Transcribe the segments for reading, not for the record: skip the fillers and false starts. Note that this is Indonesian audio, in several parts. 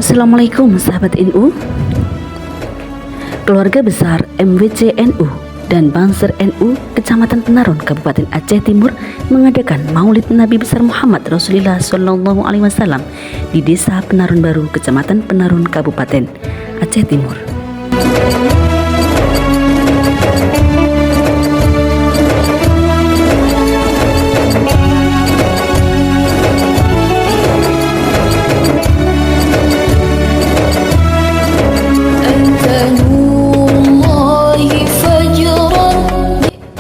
Assalamualaikum sahabat NU. Keluarga besar MWC NU dan Banser NU Kecamatan Penarun Kabupaten Aceh Timur mengadakan Maulid Nabi besar Muhammad Rasulullah Shallallahu Alaihi Wasallam di Desa Penarun Baru, Kecamatan Penarun, Kabupaten Aceh Timur.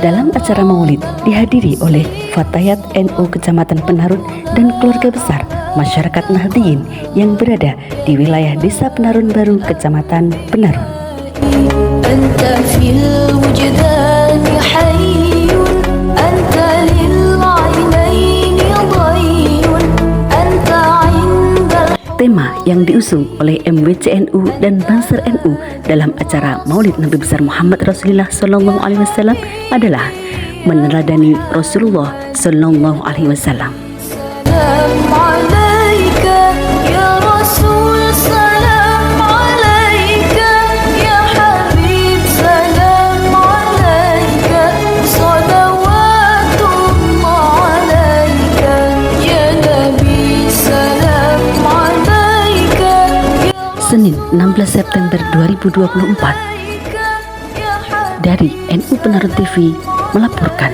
Dalam acara maulid dihadiri oleh Fatayat NU Kecamatan Penarun dan keluarga besar masyarakat Nahdliyin yang berada di wilayah Desa Penarun Baru, Kecamatan Penarun. Tema yang diusung oleh MWC NU dan Banser NU dalam acara Maulid Nabi besar Muhammad Rasulullah Shallallahu Alaihi Wasallam adalah meneladani Rasulullah Shallallahu Alaihi Wasallam. Senin 16 September 2024 dari NU Penarun TV melaporkan.